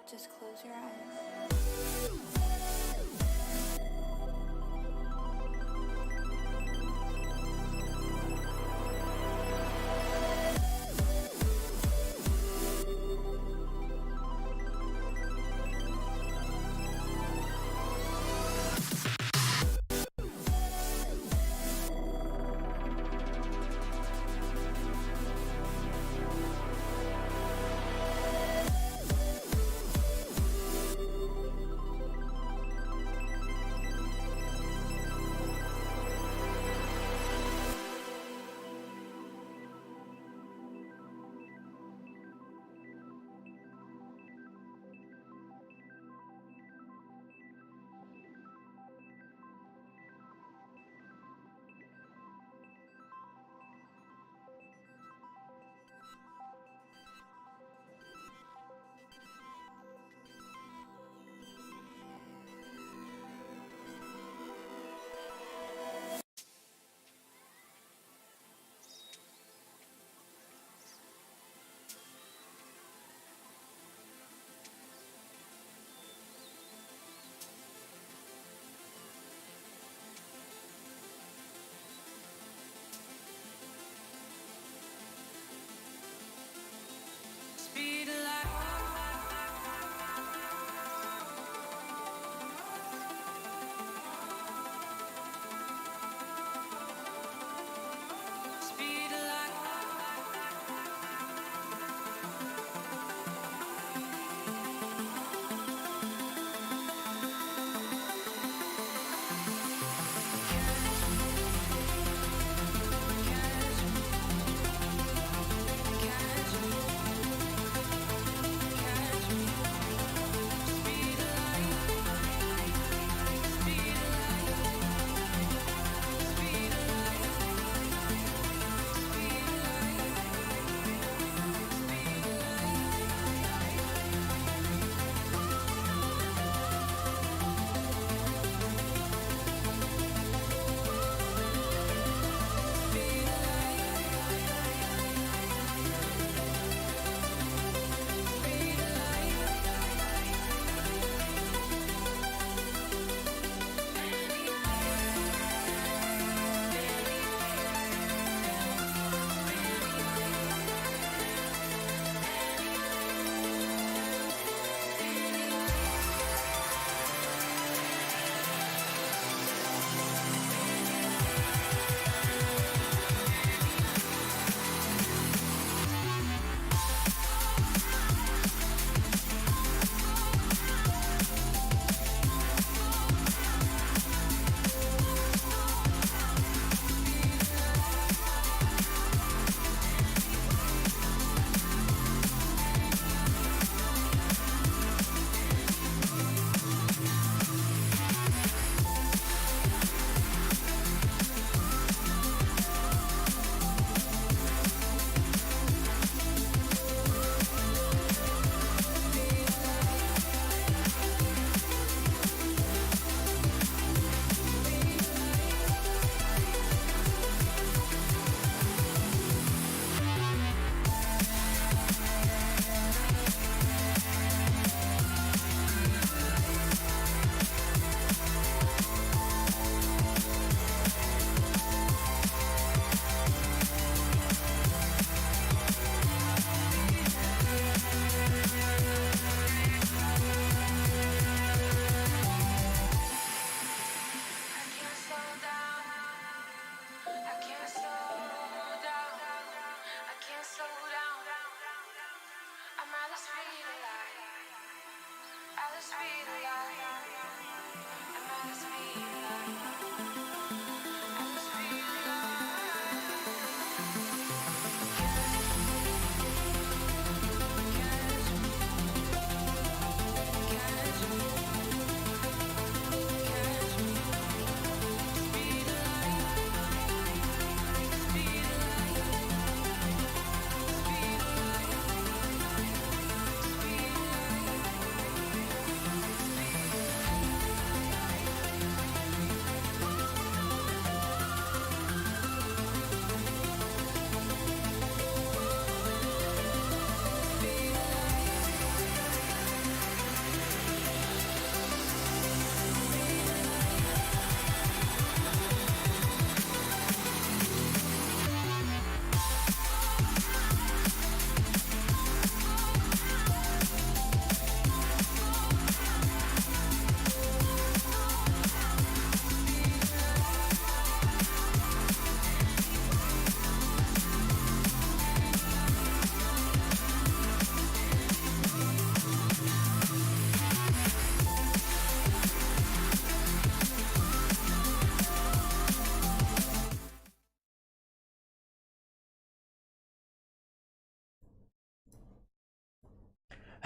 Just close your eyes.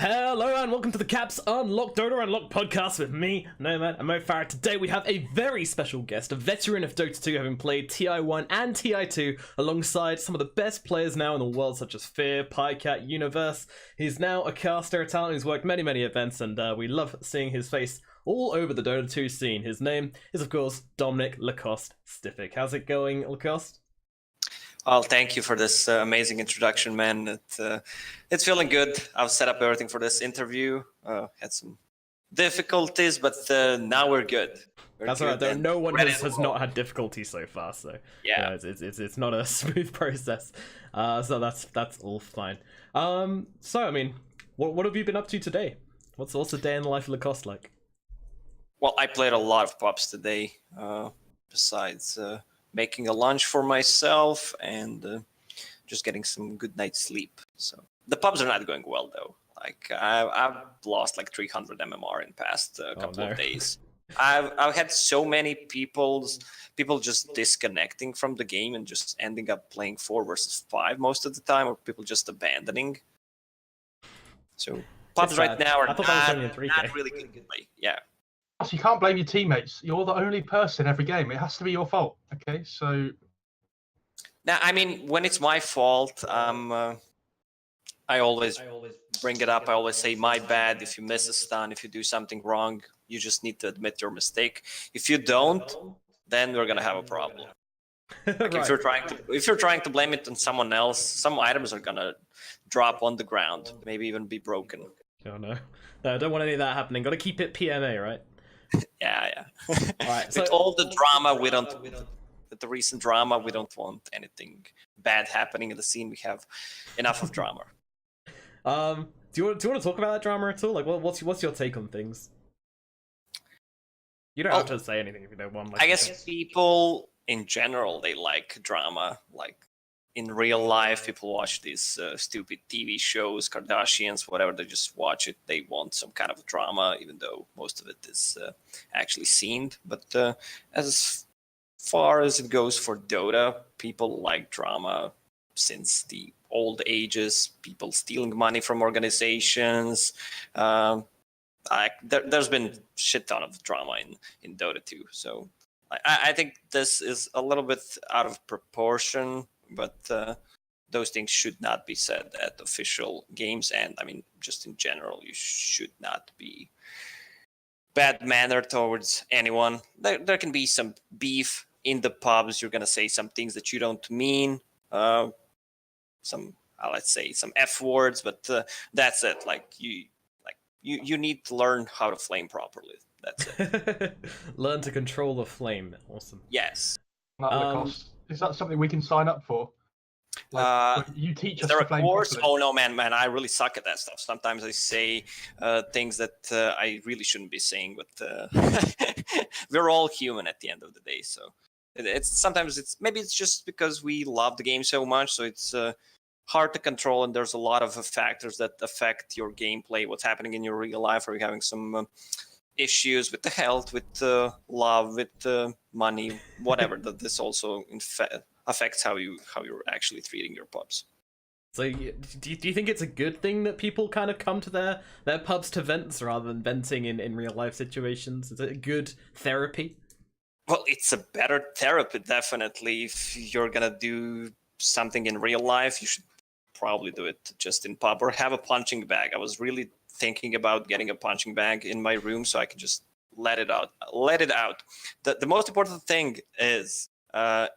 Hello and welcome to the DotAUnlocked DotA Unlocked podcast with me, Nomad, and Mofarah. Today we have a very special guest, a veteran of Dota 2 having played TI1 and TI2 alongside some of the best players now in the world such as Fear, Pycat, Universe. He's now a caster, a talent who's worked many events, and we love seeing his face all over the Dota 2 scene. His name is of course Dominic Lacoste Stiffick. How's it going, Lacoste? Well, thank you for this amazing introduction, man. It's feeling good. I've set up everything for this interview. Had some difficulties, but now we're good. That's right. Though no one has not had difficulty so far, so yeah, it's not a smooth process. So that's all fine. So I mean, what have you been up to today? What's the day in the life of Lacoste like? Well, I played a lot of pubs today. Besides making a lunch for myself and just getting some good night's sleep. So the pubs are not going well though. Like I've lost like 300 MMR in past couple of days. I've had so many people just disconnecting from the game and just ending up playing 4 versus 5 most of the time, or people just abandoning. So pubs right now are not really good. Yeah. You can't blame your teammates. You're the only person every game. It has to be your fault. Okay, so now I mean, when it's my fault, I always bring it up. I always say my bad. If you miss a stun, if you do something wrong, you just need to admit your mistake. If you don't, then we're gonna have a problem. Like right. If you're trying to blame it on someone else, some items are gonna drop on the ground, maybe even be broken. Oh no, I don't want any of that happening. Got to keep it PMA, right? Yeah. All right. So with all the drama, with the recent drama, we don't want anything bad happening in the scene. We have enough of drama. Do you want to talk about that drama at all? Like, what's your take on things? You don't have to say anything if you don't want. Like, I guess people in general, they like drama. Like in real life, people watch these stupid TV shows, Kardashians, whatever. They just watch it. They want some kind of drama, even though most of it is actually scenes. But as far as it goes for Dota, people like drama since the old ages. People stealing money from organizations. There's been shit ton of drama in Dota 2. So I think this is a little bit out of proportion. But those things should not be said at official games, and I mean, just in general, you should not be bad mannered towards anyone. There can be some beef in the pubs. You're gonna say some things that you don't mean, some let's say some F words, but that's it. You need to learn how to flame properly. That's it. Learn to control the flame. Awesome. Yes. Is that something we can sign up for? Like, you teach us there to a flame course? properly? Oh no, man, I really suck at that stuff. Sometimes I say things that I really shouldn't be saying, but we're all human at the end of the day. So maybe it's just because we love the game so much, so it's hard to control, and there's a lot of factors that affect your gameplay. What's happening in your real life? Are you having some issues with the health, with love, with money, whatever? That this also affects how you're actually treating your pubs. So do you think it's a good thing that people kind of come to their pubs to vent rather than venting in real life situations? Is it a good therapy? Well, it's a better therapy, definitely. If you're gonna do something in real life, you should probably do it just in pub, or have a punching bag. I was really thinking about getting a punching bag in my room so I can just let it out. The most important thing is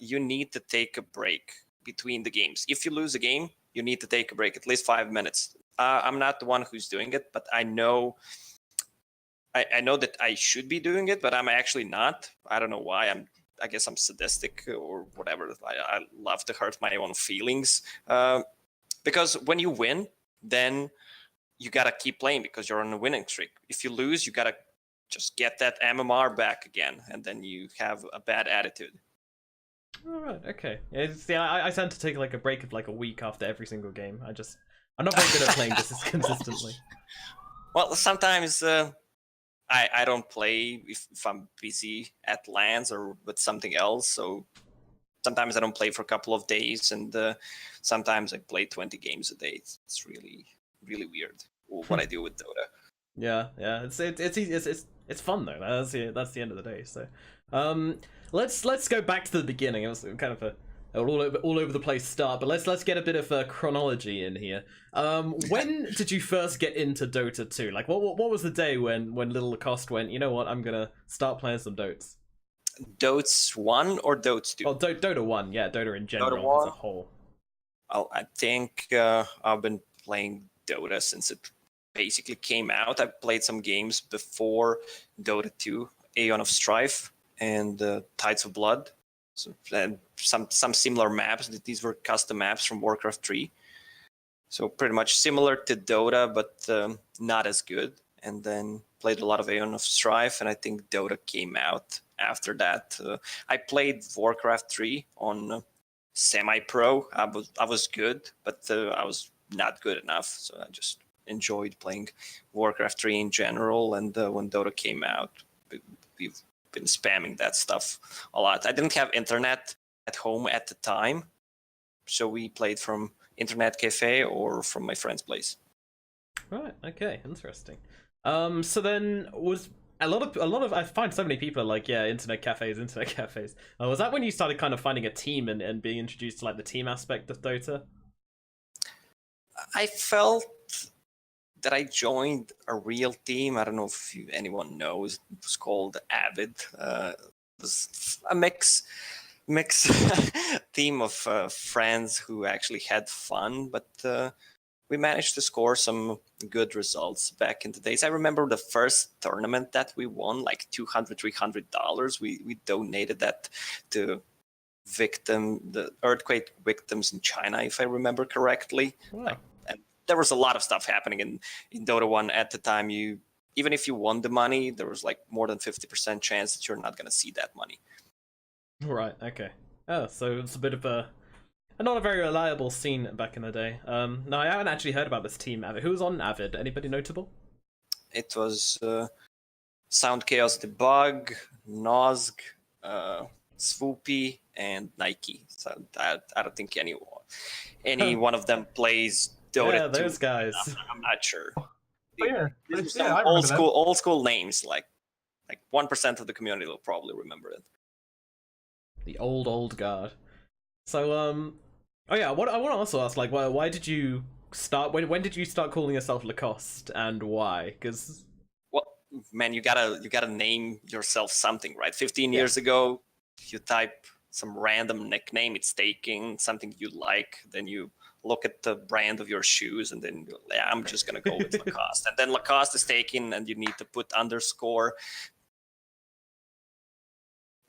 you need to take a break between the games. If you lose a game, you need to take a break, at least 5 minutes. I'm not the one who's doing it, but I know that I should be doing it, but I'm actually not. I don't know why. I guess I'm sadistic or whatever. I love to hurt my own feelings. Because when you win, then you gotta keep playing because you're on a winning streak. If you lose, you gotta just get that MMR back again, and then you have a bad attitude. All right, okay. I tend to take like a break of like a week after every single game. I'm not very good at playing this consistently. Well, sometimes I don't play if I'm busy at LANs or with something else. So sometimes I don't play for a couple of days, and sometimes I play 20 games a day. It's really, really weird. what I do with Dota. Yeah, it's fun though. That's the end of the day. So, let's go back to the beginning. It was kind of a all over the place start, but let's get a bit of chronology in here. When did you first get into Dota 2? Like, what was the day when little Lacoste went, you know what, I'm gonna start playing some Dotes? Dotes 1 or Dotes 2? Oh, Dota 1, yeah, Dota in general Dota 1? as a whole. I think I've been playing Dota since it basically came out. I played some games before Dota 2, Aeon of Strife, and Tides of Blood. So, and some similar maps. These were custom maps from Warcraft 3. So pretty much similar to Dota, but not as good. And then played a lot of Aeon of Strife, and I think Dota came out after that. I played Warcraft 3 on semi-pro. I was good, but I was not good enough. So I just enjoyed playing Warcraft 3 in general. And when Dota came out, we've been spamming that stuff a lot. I didn't have internet at home at the time, so we played from internet cafe or from my friend's place. Right. Okay. Interesting. So then was a lot of I find so many people are like, yeah, internet cafes. Was that when you started kind of finding a team and being introduced to like the team aspect of Dota? I felt that I joined a real team. I don't know if anyone knows. It was called Avid. It was a mix team of friends who actually had fun, but we managed to score some good results back in the days. I remember the first tournament that we won, like $200-300. We donated that to the earthquake victims in China, if I remember correctly. Wow. And there was a lot of stuff happening in Dota 1 at the time. Even if you won the money, there was like more than 50% chance that you're not going to see that money. Right, okay. Oh, so it's a bit of a not a very reliable scene back in the day. No, I haven't actually heard about this team Avid. Who was on Avid? Anybody notable? It was Sound Chaos Debug, Nozg, Swoopy, and Nike. So I don't think any one of them plays Dota. Yeah, those guys. I'm not sure. Oh, yeah. These Yeah, are I some remember them. old school names. Like 1% of the community will probably remember it. The old guard. So oh yeah, what I want to also ask, like, why did you start? When did you start calling yourself Lacoste, and why? Because Well, man, you gotta name yourself something, right? 15 years ago, you type some random nickname, it's taking something you like, then you look at the brand of your shoes, and then I'm just gonna go with Lacoste. And then Lacoste is taken, and you need to put underscore.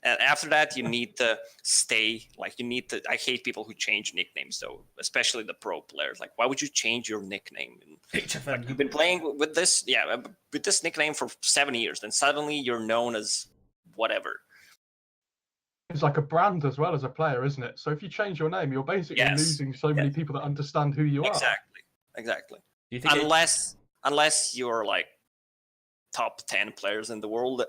And after that, you need to stay. I hate people who change nicknames, though, especially the pro players. Like, why would you change your nickname? HFN. You've been playing with this nickname for 7 years, then suddenly you're known as whatever. It's like a brand as well as a player, isn't it? So if you change your name, you're basically losing so many people that understand who you are. Exactly. Do you think Unless you're like top 10 players in the world,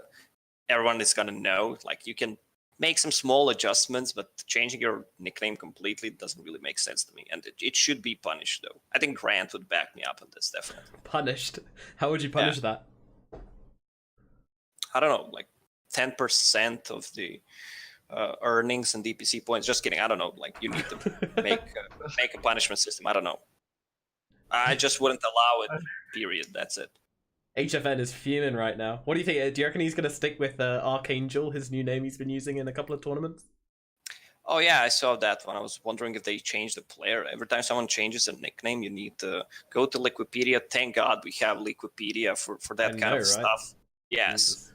everyone is gonna know. Like, you can make some small adjustments, but changing your nickname completely doesn't really make sense to me, and it should be punished, though. I think Grant would back me up on this, definitely. Punished? How would you punish that? I don't know, like 10% of the earnings and DPC points. Just kidding. I don't know. Like, you need to make a punishment system. I don't know. I just wouldn't allow it. Period. That's it. HFN is fuming right now. What do you think? Do you reckon he's going to stick with Archangel, his new name he's been using in a couple of tournaments? Oh yeah, I saw that one. I was wondering if they changed the player. Every time someone changes a nickname, you need to go to Liquipedia. Thank God we have Liquipedia for that kind of stuff. Yes.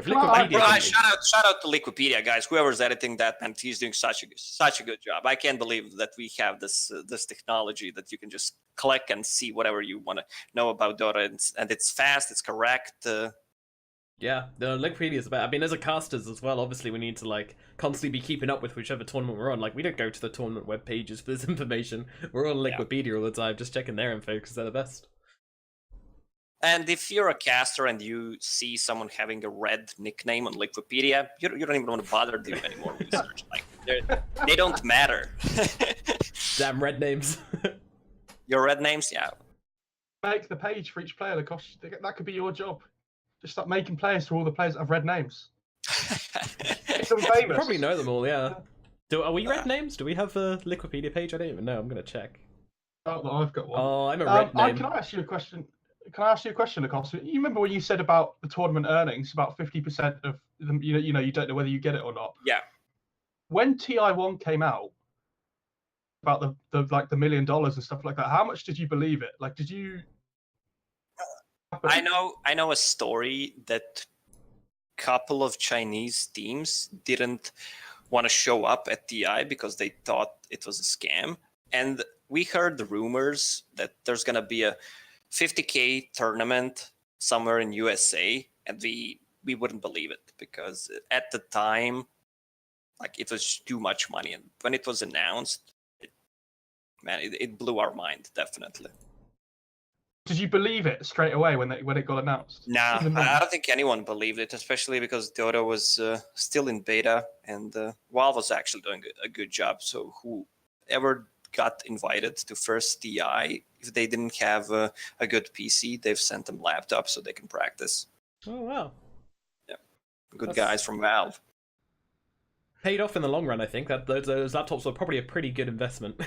Shout out to Liquipedia, guys. Whoever's editing that, man, he's doing such a good job. I can't believe that we have this technology that you can just click and see whatever you want to know about Dota, and it's fast, it's correct. Yeah, the Liquipedia is about. I mean, as a casters as well, obviously we need to like constantly be keeping up with whichever tournament we're on. Like, we don't go to the tournament web pages for this information. We're on Liquipedia all the time, just checking their info because they're the best. And if you're a caster and you see someone having a red nickname on Liquipedia, you don't even want to bother doing any more research. Like, they don't matter. Damn red names. Your red names, yeah. Make the page for each player, Lacoste. That could be your job. Just start making players for all the players that have red names. Make them famous. Probably know them all, yeah. Are we red names? Do we have a Liquipedia page? I don't even know. I'm gonna check. Oh, no, I've got one. Oh, I'm a red name. Can I ask you a question? Can I ask you a question, Lacoste? You remember when you said about the tournament earnings, about 50% of them, you don't know whether you get it or not. Yeah. When TI1 came out, about the like the $1 million and stuff like that, how much did you believe it? Like, did you? I know a story that couple of Chinese teams didn't want to show up at TI because they thought it was a scam, and we heard the rumors that there's gonna be a 50K tournament somewhere in USA, and we wouldn't believe it because at the time, like, it was too much money, and when it was announced, it blew our mind, definitely. Did you believe it straight away when it got announced? Nah, I don't think anyone believed it, especially because Dota was still in beta, and Valve was actually doing a good job. So whoever got invited to first TI, if they didn't have a good PC, they've sent them laptops so they can practice. Oh, wow. Yeah, good guys from Valve. Paid off in the long run, I think. That those laptops were probably a pretty good investment.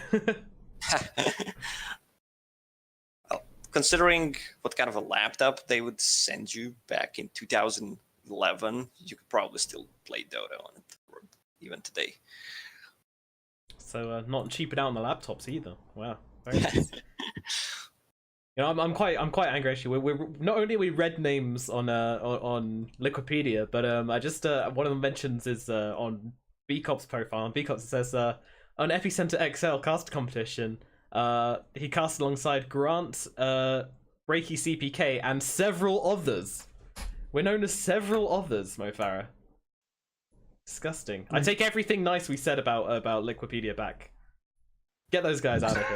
Well, considering what kind of a laptop they would send you back in 2011, you could probably still play Dota on it, or even today. So not cheaping out on the laptops either. Wow, very nice. I'm quite angry actually. We're not only are we red names on Liquipedia, but I just one of the mentions is on BCop's profile. On BCop's it says on Epicenter XL cast competition, he cast alongside Grant, Breaky CPK, and several others. We're known as several others, Mofarah. Disgusting. I take everything nice we said about Liquipedia back. Get those guys out of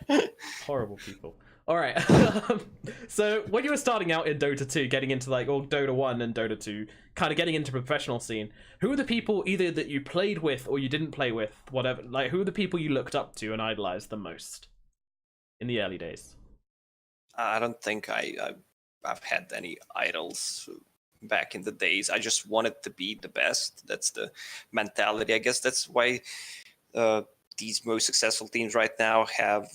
here. Horrible people. Alright, so when you were starting out in Dota 2, getting into like Dota 1 and Dota 2, kind of getting into the professional scene, who are the people either that you played with or you didn't play with, whatever, like who are the people you looked up to and idolized the most in the early days? I don't think I've had any idols back in the days. I just wanted to be the best. That's the mentality. I guess that's why these most successful teams right now have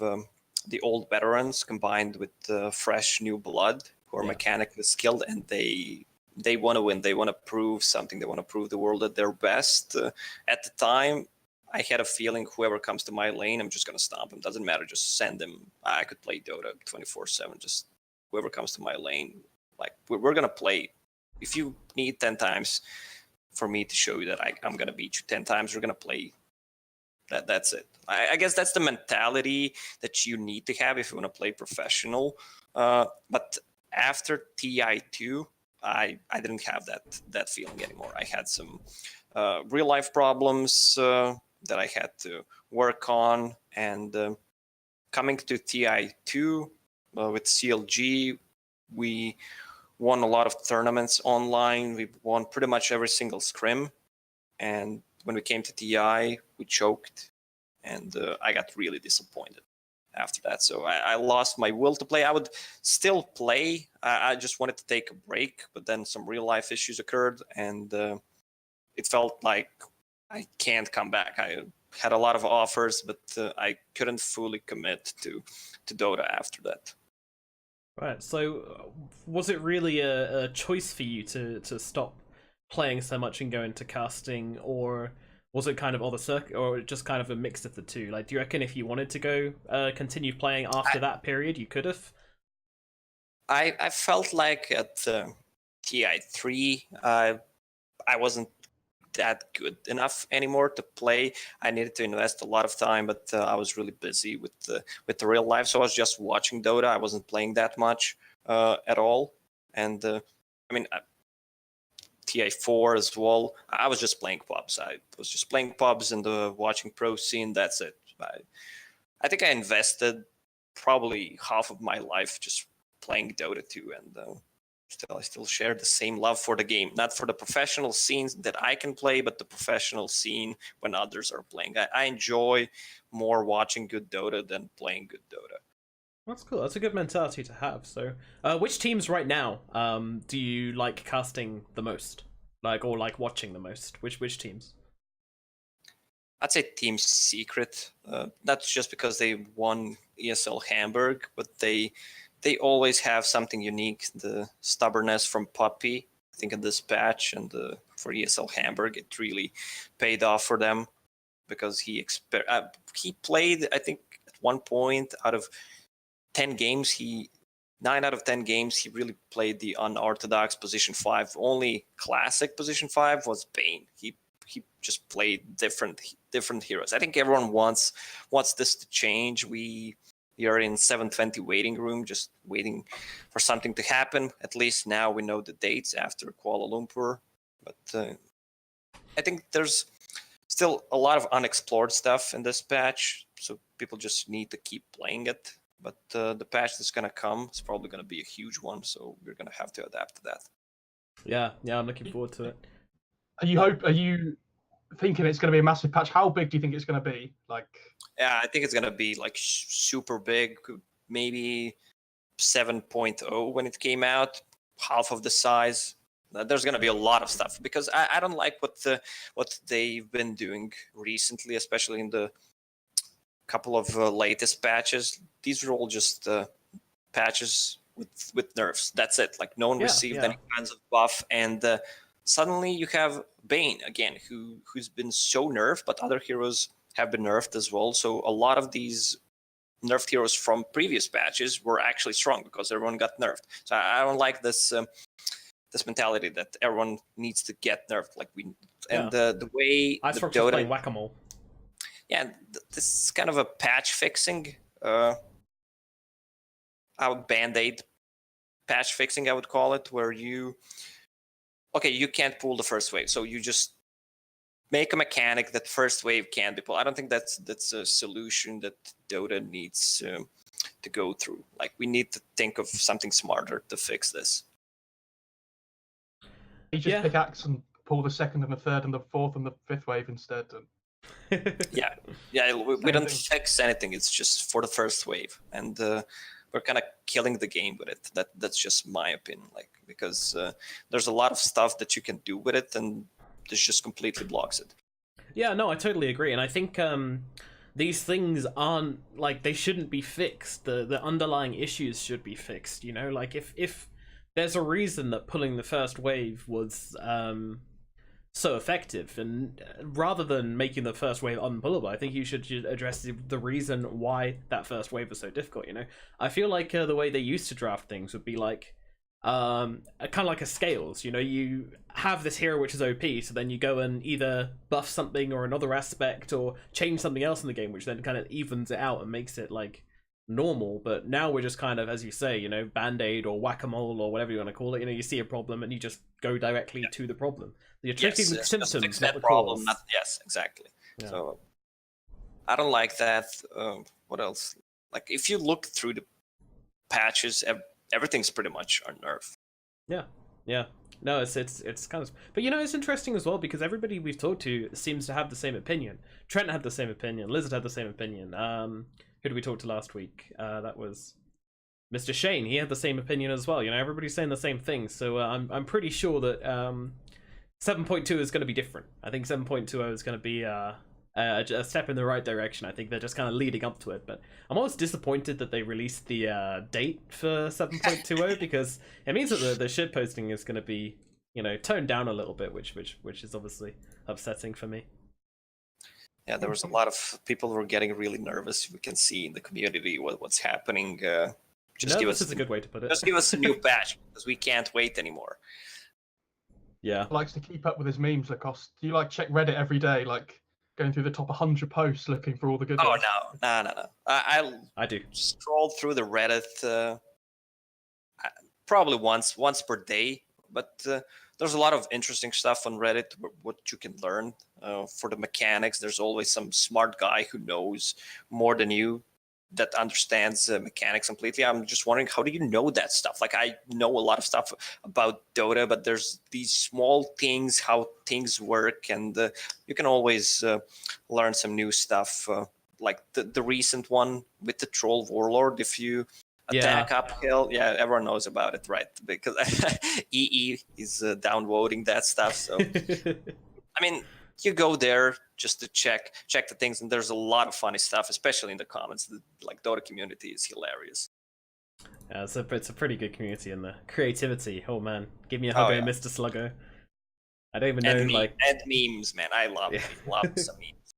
the old veterans combined with fresh new blood who are mechanically skilled, and they want to win. They want to prove something. They want to prove the world that they're best. At the time, I had a feeling whoever comes to my lane, I'm just going to stomp him. Doesn't matter. Just send him. I could play Dota 24/7. Just whoever comes to my lane, like we're going to play. If you need 10 times for me to show you that I'm going to beat you 10 times, we're going to play. That's it. I guess that's the mentality that you need to have if you want to play professional. But after TI2, I didn't have that feeling anymore. I had some real life problems that I had to work on, and coming to TI2 with CLG, we won a lot of tournaments online. We won pretty much every single scrim, and when we came to TI, we choked, and I got really disappointed after that. So I lost my will to play. I would still play. I just wanted to take a break, but then some real life issues occurred, and it felt like I can't come back. I had a lot of offers, but I couldn't fully commit to Dota after that. Right. So was it really a choice for you to stop playing so much and go into casting, or was it kind of other circuit, or just kind of a mix of the two? Like, do you reckon if you wanted to go continue playing after that period, you could have? I felt like at TI3, I wasn't that good enough anymore to play. I needed to invest a lot of time, but I was really busy with the real life, so I was just watching Dota. I wasn't playing that much at all, and I mean. TI4 as well. I was just playing pubs. I was just playing pubs and watching pro scene. That's it. I think I invested probably half of my life just playing Dota 2, and I still share the same love for the game, not for the professional scenes that I can play, but the professional scene when others are playing. I enjoy more watching good Dota than playing good Dota. That's cool. That's a good mentality to have. So, which teams right now do you like casting the most, or like watching the most? Which teams? I'd say Team Secret. That's just because they won ESL Hamburg, but they always have something unique. The stubbornness from Puppy, I think, in this patch and for ESL Hamburg, it really paid off for them because he played, I think, at one point out of 10 games, 9 out of 10 games, he really played the unorthodox position 5. Only classic position 5 was Bane. He just played different heroes. I think everyone wants this to change. We are in 720 waiting room, just waiting for something to happen. At least now we know the dates after Kuala Lumpur. But I think there's still a lot of unexplored stuff in this patch, so people just need to keep playing it. But the patch that's gonna come is probably gonna be a huge one, so we're gonna have to adapt to that. Yeah, I'm looking forward to it. Are you thinking it's going to be a massive patch? How big do you think it's going to be? Yeah, I think it's gonna be like super big, maybe 7.0 when it came out, half of the size. There's gonna be a lot of stuff because I don't like what they've been doing recently, especially in the couple of latest patches. These are all just patches with nerfs. That's it. Like no one received any kinds of buff, and suddenly you have Bane again, who's been so nerfed, but other heroes have been nerfed as well. So a lot of these nerfed heroes from previous patches were actually strong because everyone got nerfed. So I don't like this this mentality that everyone needs to get nerfed. Like the way I started playing Whack-A-Mole. Yeah, this is kind of a patch fixing, band-aid patch fixing, I would call it, where you can't pull the first wave, so you just make a mechanic that first wave can't be pulled. I don't think that's a solution that Dota needs to go through. Like we need to think of something smarter to fix this. You just pickaxe and pull the second and the third and the fourth and the fifth wave instead. yeah, we don't fix anything. It's just for the first wave, and we're kind of killing the game with it. That's just my opinion. Like because there's a lot of stuff that you can do with it, and this just completely blocks it. Yeah, no, I totally agree, and I think these things aren't like they shouldn't be fixed. The underlying issues should be fixed. You know, like if there's a reason that pulling the first wave was so effective, and rather than making the first wave unpullable, I think you should address the reason why that first wave was so difficult. You know, I feel like the way they used to draft things would be like kind of like a scales. You know, you have this hero which is OP, so then you go and either buff something or another aspect or change something else in the game, which then kind of evens it out and makes it like normal. But now we're just kind of, as you say, you know, band-aid or whack-a-mole or whatever you want to call it. You know, you see a problem and you just go directly to the problem. You're treating the symptoms, not the problem. cause. Yes, exactly. Yeah. So I don't like that. What else? Like if you look through the patches, everything's pretty much on nerf. Yeah. No, it's kind of, but you know, it's interesting as well because everybody we've talked to seems to have the same opinion. Trent had the same opinion. Lizard had the same opinion. Who did we talk to last week? That was Mr. Shane. He had the same opinion as well. You know, everybody's saying the same thing. So I'm pretty sure that 7.2 is going to be different. I think 7.20 is going to be a step in the right direction. I think they're just kind of leading up to it. But I'm almost disappointed that they released the date for 7.20 because it means that the shit posting is going to be, you know, toned down a little bit, which is obviously upsetting for me. Yeah, there was a lot of people who were getting really nervous. We can see in the community what's happening. Nervous is a good way to put it. Just give us a new patch because we can't wait anymore. Yeah. Likes to keep up with his memes, Lacoste. Do you like check Reddit every day, like going through the top 100 posts looking for all the good ones? No. I do. Scroll through the Reddit probably once per day, but there's a lot of interesting stuff on Reddit, what you can learn for the mechanics. There's always some smart guy who knows more than you that understands mechanics completely. I'm just wondering, how do you know that stuff? Like, I know a lot of stuff about Dota, but there's these small things, how things work, and you can always learn some new stuff. Like the recent one with the Troll Warlord, if you attack uphill, everyone knows about it, right? Because EE is downvoting that stuff. So, I mean, you go there just to check the things, and there's a lot of funny stuff, especially in the comments. The Dota community is hilarious. Yeah, it's a pretty good community, and the creativity. Oh man, give me a hug, Mr. Sluggo. I don't even know, and memes, man. I love some memes.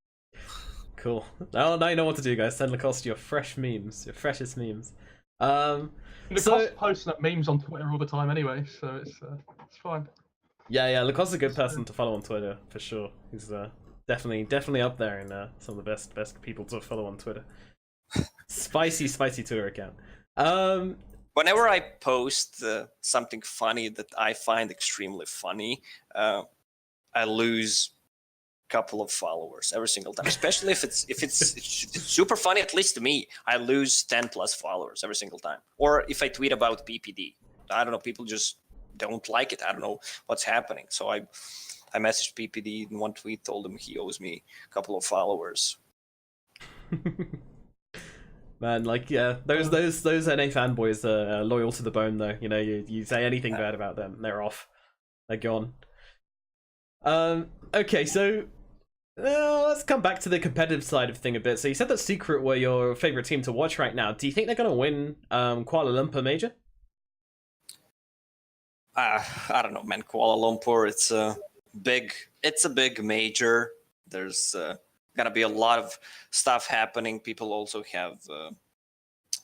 Cool. Now you know what to do, guys. Send Lacoste your fresh memes, your freshest memes. Lacoste posting up memes on Twitter all the time anyway, so it's fine. Yeah, Lacoste's a good person to follow on Twitter for sure. He's definitely up there in some of the best people to follow on Twitter. Spicy Twitter account. Whenever I post something funny that I find extremely funny, I lose a couple of followers every single time. Especially if it's super funny, at least to me, I lose 10 plus followers every single time. Or if I tweet about PPD, I don't know, people just don't like it. I don't know what's happening. So I messaged PPD in one tweet, told him he owes me a couple of followers. Man, like, yeah, those NA fanboys are loyal to the bone, though. You know, you say anything bad about them, they're off. They're gone. Okay, so let's come back to the competitive side of thing a bit. So you said that Secret were your favorite team to watch right now. Do you think they're going to win Kuala Lumpur Major? I don't know, man. Kuala Lumpur, it's a big major. There's gonna be a lot of stuff happening. People also have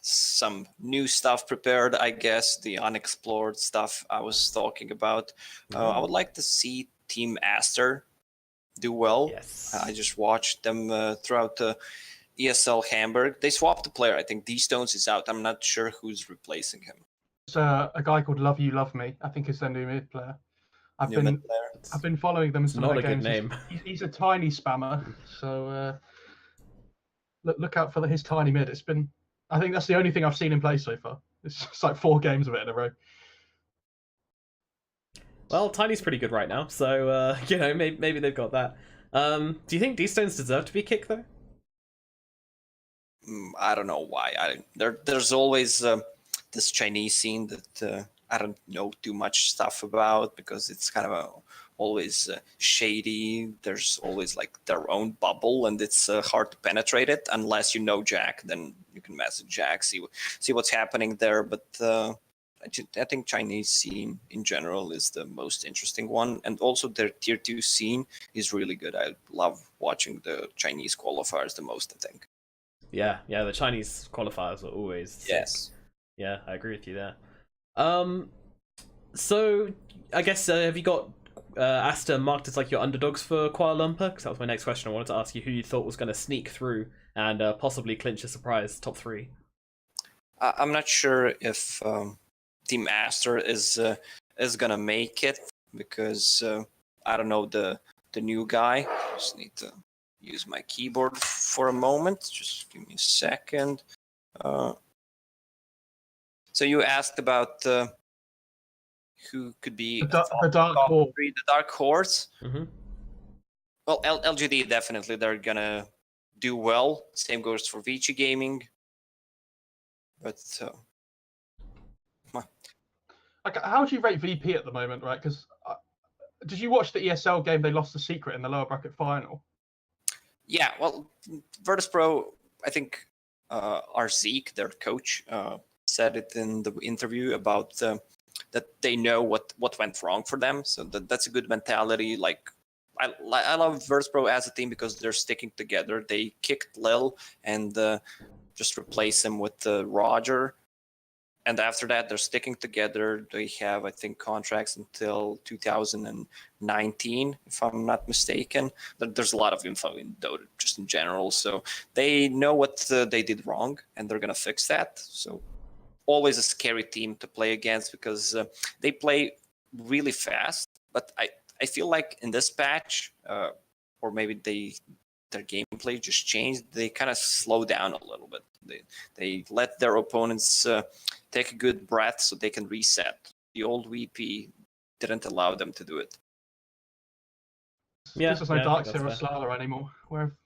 some new stuff prepared, I guess, the unexplored stuff I was talking about. I would like to see Team Aster do well. Yes. I just watched them throughout the ESL Hamburg. They swapped the player. I think D-Stones is out. I'm not sure who's replacing him. It's a guy called Love You Love Me, I think is their new mid player. I've been following them in some of their games. Name. He's a tiny spammer, so look out for his tiny mid. I think that's the only thing I've seen him play so far. It's like 4 games of it in a row. Well, Tiny's pretty good right now, so you know, maybe they've got that. Do you think D-Stones deserve to be kicked though? I don't know why. There's always this Chinese scene that I don't know too much stuff about, because it's kind of always shady. There's always like their own bubble, and it's hard to penetrate it unless you know Jack. Then you can message Jack, see what's happening there. But I think Chinese scene in general is the most interesting one, and also their tier 2 scene is really good. I love watching the Chinese qualifiers the most, I think. Yeah, the Chinese qualifiers are always yes. Yeah, I agree with you there. So I guess have you got Aster marked as like your underdogs for Kuala Lumpur? Because that was my next question. I wanted to ask you who you thought was going to sneak through and possibly clinch a surprise top 3. I'm not sure if Team Aster is gonna make it, because I don't know the new guy. Just need to use my keyboard for a moment. Just give me a second. So you asked about who could be the dark horse. The dark horse. Mm-hmm. Well, LGD definitely, they're gonna do well. Same goes for Vici Gaming. But like, how do you rate VP at the moment, right? Because did you watch the ESL game? They lost the Secret in the lower bracket final. Yeah, well, Virtus Pro, I think our Zeke, their coach, said it in the interview about that they know what went wrong for them. So that's a good mentality. Like, I love Virtus Pro as a team because they're sticking together. They kicked Lil and just replace him with Roger. And after that, they're sticking together. They have, I think, contracts until 2019, if I'm not mistaken. There's a lot of info in Dota, just in general. So they know what they did wrong, and they're going to fix that. So always a scary team to play against, because they play really fast. But I feel like in this patch, or maybe their gameplay just changed. They kind of slow down a little bit. They let their opponents take a good breath so they can reset. The old VP didn't allow them to do it. Yeah, There's no yeah, I Dark think Zero that's fair. Slala anymore. Where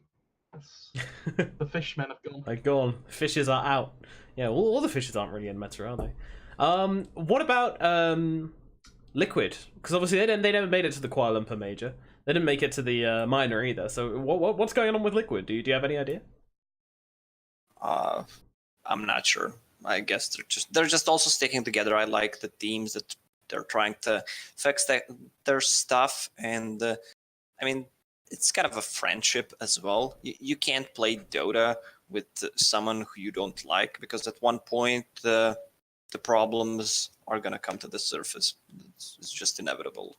the fishmen have gone. Like, go on, fishes are out. Yeah, all the fishes aren't really in meta, are they? What about Liquid? Because obviously they never made it to the Kuala Lumpur Major. They didn't make it to the minor either. So what's going on with Liquid? Do you have any idea? I'm not sure. I guess they're just also sticking together. I like the teams that they're trying to fix their stuff, and I mean, it's kind of a friendship as well. You can't play Dota with someone who you don't like, because at one point the problems are gonna come to the surface. It's just inevitable.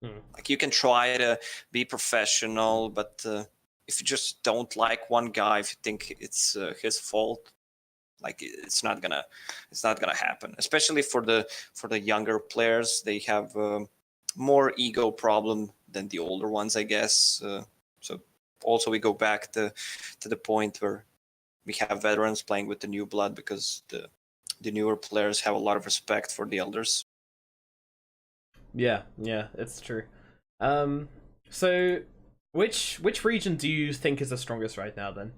Like, you can try to be professional, but if you just don't like one guy, if you think it's his fault, like, it's not gonna happen. Especially for the younger players, they have more ego problem than the older ones, I guess. So also we go back to the point where we have veterans playing with the new blood, because the newer players have a lot of respect for the elders. Yeah, it's true. So which region do you think is the strongest right now then?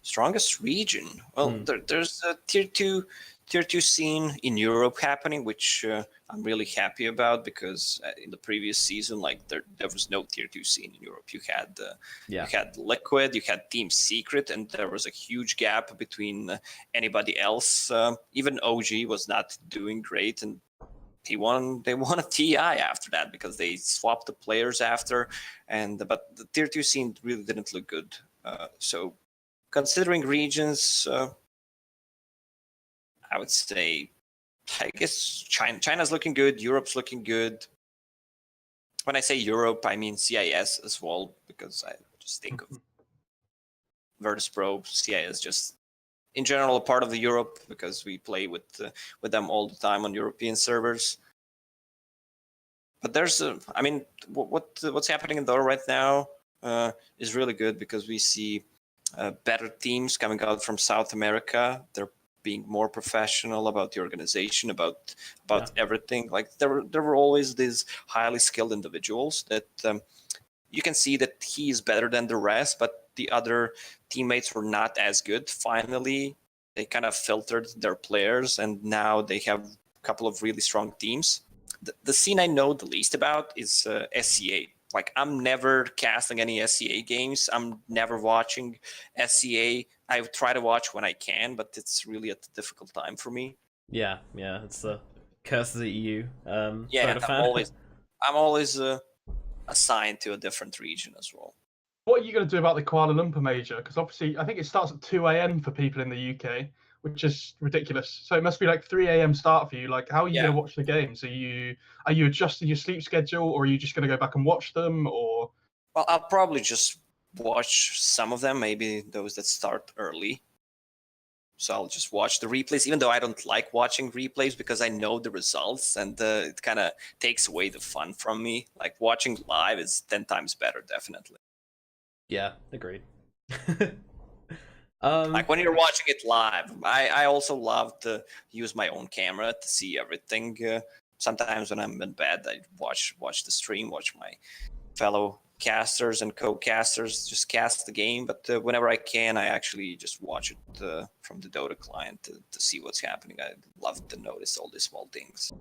Strongest region? Well, there's a tier two scene in Europe happening, which I'm really happy about, because in the previous season, like, there was no tier 2 scene in Europe. You had Liquid, you had Team Secret, and there was a huge gap between anybody else. Even OG was not doing great, and they won a TI after that, because they swapped the players after, but the tier 2 scene really didn't look good. So considering regions, I would say, I guess China's looking good, Europe's looking good. When I say Europe, I mean CIS as well, because I just think of Virtus Pro. CIS just in general a part of the Europe, because we play with them all the time on European servers. But there's I mean, what's happening in Dota right now is really good, because we see better teams coming out from South America. They're being more professional about the organization, about everything. Like, there were always these highly skilled individuals that you can see that he is better than the rest, but the other teammates were not as good. Finally, they kind of filtered their players, and now they have a couple of really strong teams. The scene I know the least about is SCA. Like, I'm never casting any SCA games. I'm never watching SCA. I try to watch when I can, but it's really a difficult time for me. Yeah, it's the curse of the EU. Yeah, I'm always assigned to a different region as well. What are you going to do about the Kuala Lumpur Major? Because obviously, I think it starts at 2 a.m. for people in the UK, which is ridiculous. So it must be like 3 a.m. start for you. Like, how are you going to watch the games? Are you adjusting your sleep schedule, or are you just going to go back and watch them? Or well, I'll probably just watch some of them, maybe those that start early. So I'll just watch the replays, even though I don't like watching replays, because I know the results, and it kind of takes away the fun from me. Like, watching live is 10 times better, definitely. Yeah, agreed. Like, when you're watching it live, I also love to use my own camera to see everything. Sometimes when I'm in bed, I watch the stream, watch my fellow casters and co-casters just cast the game. But whenever I can, I actually just watch it from the Dota client to see what's happening. I love to notice all these small things.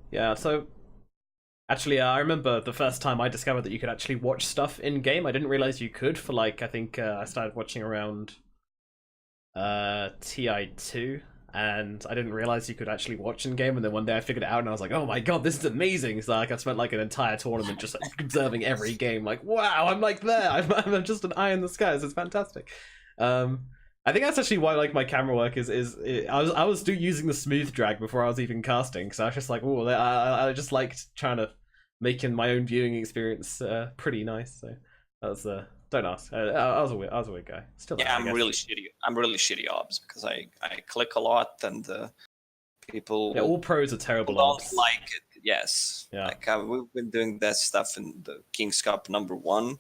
Yeah, so actually, I remember the first time I discovered that you could actually watch stuff in game. I didn't realize you could for, like, I think I started watching around TI2, and I didn't realize you could actually watch in game. And then one day I figured it out, and I was like, "Oh my god, this is amazing!" So, like, I spent like an entire tournament just like, observing every game. Like, wow, I'm like there. I'm just an eye in the sky. This is fantastic. I think that's actually why, like, my camera work is I was still using the smooth drag before I was even casting, because I was just like, oh, I just liked trying to making my own viewing experience pretty nice. So that was don't ask. I was a weird guy. Still, yeah, I'm really shitty obs, because I click a lot, and people. Yeah, all pros are terrible don't obs. like it. yes. Yeah. Like we've been doing that stuff in the King's Cup #1.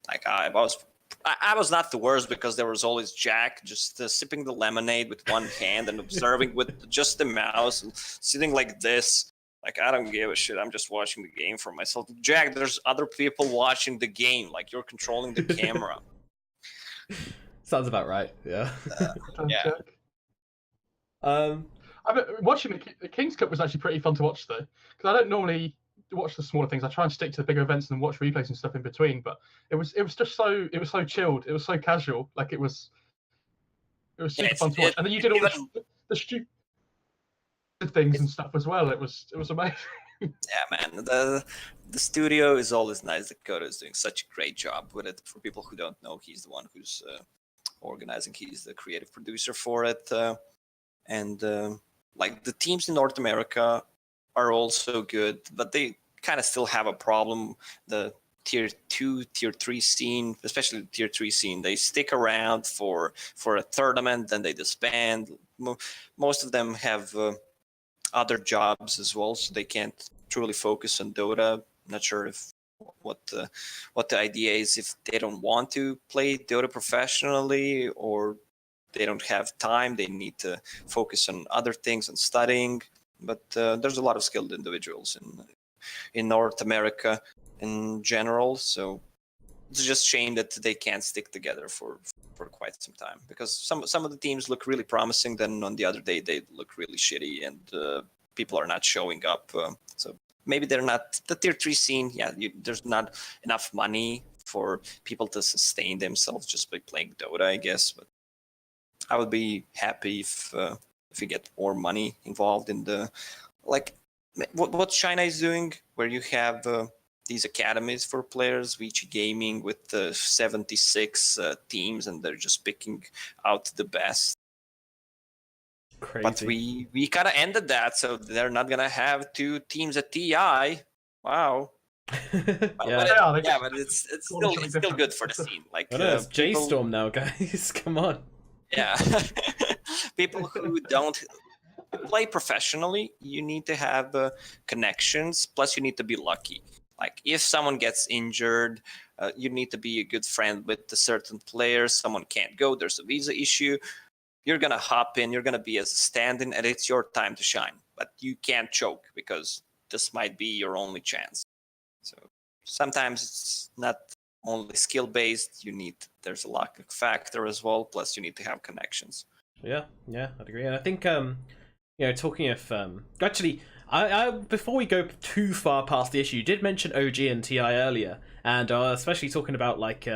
Like I was not the worst because there was always Jack just sipping the lemonade with one hand and observing with just the mouse and sitting like this. Like, I don't give a shit. I'm just watching the game for myself. Jack, there's other people watching the game. Like, you're controlling the camera. Sounds about right. Yeah. Yeah. I mean, watching the King's Cup was actually pretty fun to watch though, because I don't normally watch the smaller things. I try and stick to the bigger events and watch replays and stuff in between. But it was just so chilled. It was so casual. Like it was super fun to watch. And then you did all the stupid things and stuff as well. It was amazing. Yeah, man. The studio is always nice. Dakota is doing such a great job with it. For people who don't know, he's the one who's organizing. He's the creative producer for it. And like the teams in North America are also good, but they kind of still have a problem. The tier 2, tier 3 scene, especially the tier 3 scene, they stick around for a tournament, then they disband. Most of them have other jobs as well, so they can't truly focus on Dota. Not sure if what the idea is, if they don't want to play Dota professionally or they don't have time, they need to focus on other things and studying. But there's a lot of skilled individuals in North America in general, so it's just a shame that they can't stick together for quite some time, because some of the teams look really promising, then on the other day they look really shitty and people are not showing up. So maybe they're not the tier 3 scene. Yeah, there's not enough money for people to sustain themselves just by playing Dota, I guess. But I would be happy if you get more money involved in the, like what China is doing, where you have these academies for players, Vici Gaming, with 76 teams, and they're just picking out the best. Crazy. But we kind of ended that, so they're not gonna have 2 teams at TI. Wow. But it's still good for the scene. Like it's JStorm now, guys. Come on. Yeah. People who don't play professionally, you need to have connections, plus you need to be lucky. Like if someone gets injured, you need to be a good friend with a certain player. Someone can't go, there's a visa issue, you're gonna hop in, you're gonna be as a stand-in, and it's your time to shine. But you can't choke, because this might be your only chance. So sometimes it's not only skill-based, there's a luck factor as well, plus you need to have connections. Yeah, I'd agree. And I think talking of actually, I before we go too far past the issue, you did mention OG and TI earlier, and especially talking about like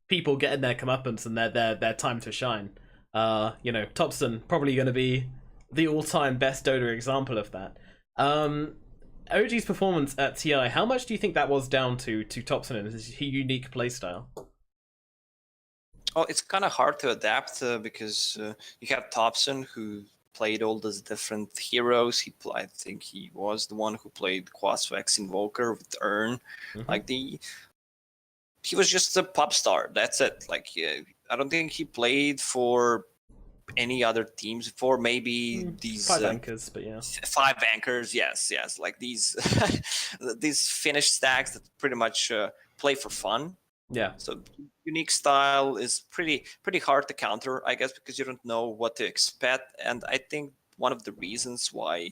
people getting their comeuppance and their time to shine. Topson probably going to be the all-time best Dota example of that. OG's performance at TI, how much do you think that was down to Topson and his unique playstyle? Oh, it's kind of hard to adapt because you have Topson, who played all those different heroes. I think he was the one who played Quasvex Invoker with Earn. Mm-hmm. He was just a pop star. That's it. Like I don't think he played for any other teams before. Maybe these 5 anchors, but yeah, 5 anchors. Yes. Like these these Finnish stacks that pretty much play for fun. Yeah. So unique style is pretty hard to counter, I guess, because you don't know what to expect. And I think one of the reasons why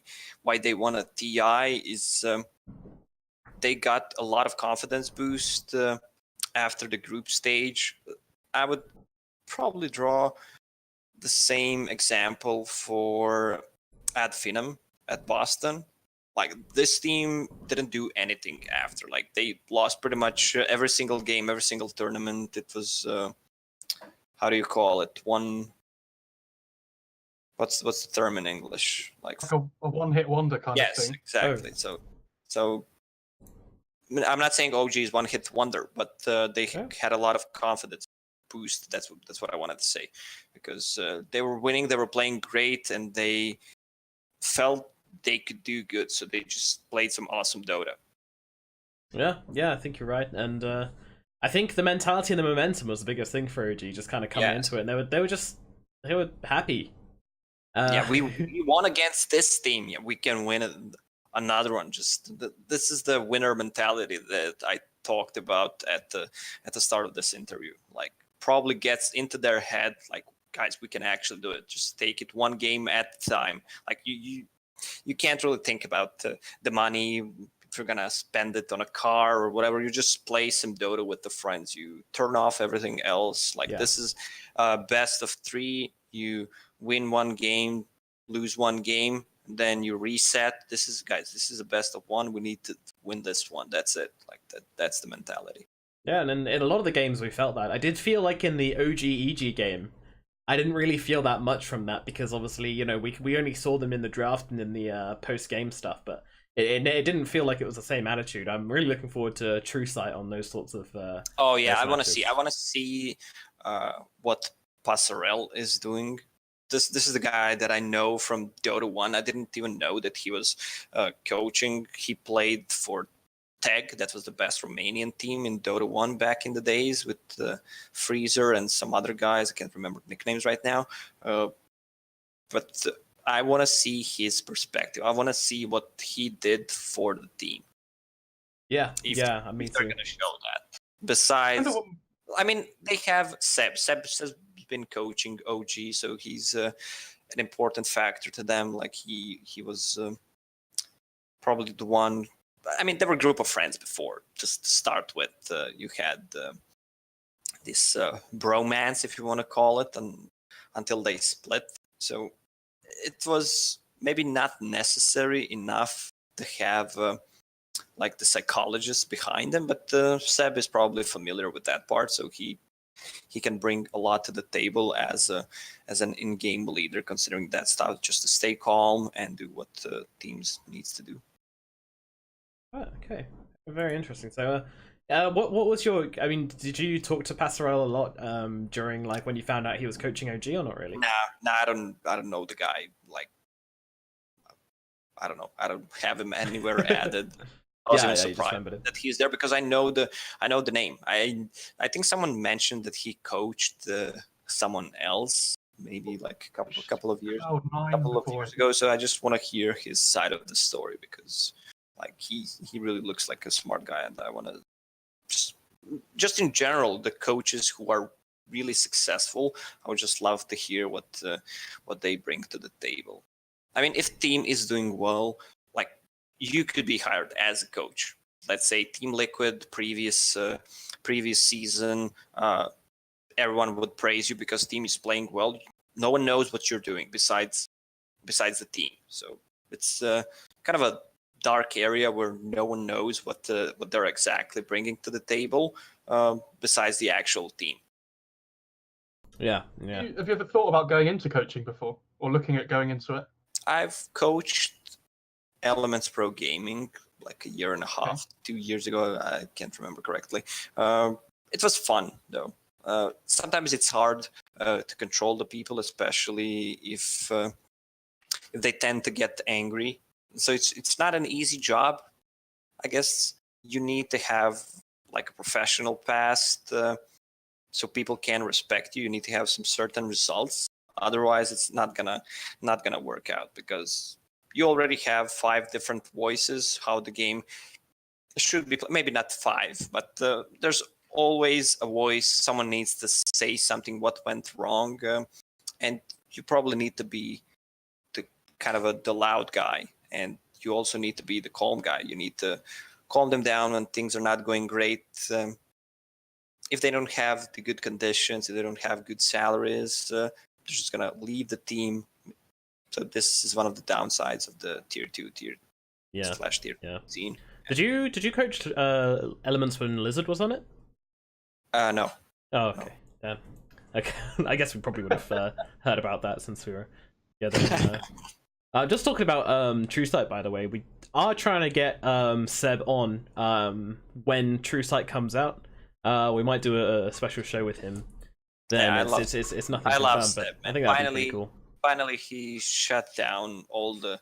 they won a TI is they got a lot of confidence boost after the group stage. I would probably draw the same example for Ad Finum at Boston. Like this team didn't do anything after. Like they lost pretty much every single game, every single tournament. It was how do you call it? What's the term in English? Like a one-hit wonder kind of thing. Yes, exactly. So I mean, I'm not saying OG is one-hit wonder, but they had a lot of confidence boost. That's what I wanted to say, because they were winning, they were playing great, and they felt they could do good, so they just played some awesome Dota. Yeah, I think you're right, and I think the mentality and the momentum was the biggest thing for OG, just kind of coming into it, and they were happy. We won against this team. Yeah, we can win another one. This is the winner mentality that I talked about at the start of this interview. Like, probably gets into their head, like, guys, we can actually do it. Just take it one game at a time. Like, you can't really think about the money. If you're gonna spend it on a car or whatever, you just play some Dota with the friends. You turn off everything else. Like, this is best of 3. You win one game, lose one game, then you reset. This is a best of 1. We need to win this one. That's it. Like, that's the mentality. Yeah, and in a lot of the games we felt that. I did feel like in the OG EG game, I didn't really feel that much from that, because obviously, you know, we only saw them in the draft and in the post-game stuff, but it didn't feel like it was the same attitude. I'm really looking forward to True Sight on those sorts of oh yeah, I want to see what Passerelle is doing. This is the guy that I know from Dota 1. I didn't even know that he was coaching. He played for Teg, that was the best Romanian team in Dota 1 back in the days, with Freezer and some other guys. I can't remember nicknames right now. But I want to see his perspective. I want to see what he did for the team. Yeah, if I mean, they're going to show that. Besides, I mean, they have Seb. Seb has been coaching OG, so he's an important factor to them. Like, he was probably the one. I mean, they were a group of friends before. Just to start with, you had this bromance, if you want to call it, until they split. So it was maybe not necessary enough to have like the psychologist behind them, but Seb is probably familiar with that part, so he can bring a lot to the table as an in-game leader, considering that stuff, just to stay calm and do what the teams needs to do. Oh, okay, very interesting. So, what was your? I mean, did you talk to Passerelle a lot during, like, when you found out he was coaching OG, or not really? Nah, I don't know the guy. Like, I don't know. I don't have him anywhere added. I was even surprised that he's there, because I know the name. I think someone mentioned that he coached someone else, maybe like a couple of years ago. So I just want to hear his side of the story, because like he really looks like a smart guy, and I want to just in general, the coaches who are really successful, I would just love to hear what they bring to the table. I mean, if team is doing well, like, you could be hired as a coach. Let's say Team Liquid, previous season, everyone would praise you because team is playing well. No one knows what you're doing besides the team. So it's kind of a dark area where no one knows what they're exactly bringing to the table, besides the actual team. Yeah. Have you ever thought about going into coaching before, or looking at going into it? I've coached Elements Pro Gaming like a year and a half, 2 years ago. I can't remember correctly. It was fun though. Sometimes it's hard to control the people, especially if they tend to get angry. So it's not an easy job. I guess you need to have like a professional past, so people can respect you. You need to have some certain results. Otherwise, it's not gonna work out, because you already have 5 different voices how the game should be played. Maybe not 5, but there's always a voice. Someone needs to say something what went wrong, and you probably need to be the kind of the loud guy, and you also need to be the calm guy. You need to calm them down when things are not going great. If they don't have the good conditions, if they don't have good salaries, they're just gonna leave the team. So this is one of the downsides of the tier 2 tier scene. Did you coach Elements when Lizard was on it? No. Oh, okay. No. Damn. Okay. I guess we probably would have heard about that since we were together. Just talking about True Sight, by the way, we are trying to get Seb on when True Sight comes out. We might do a special show with him. Then it's nothing. I love Seb, but I think that'd be pretty cool. Finally, he shut down all the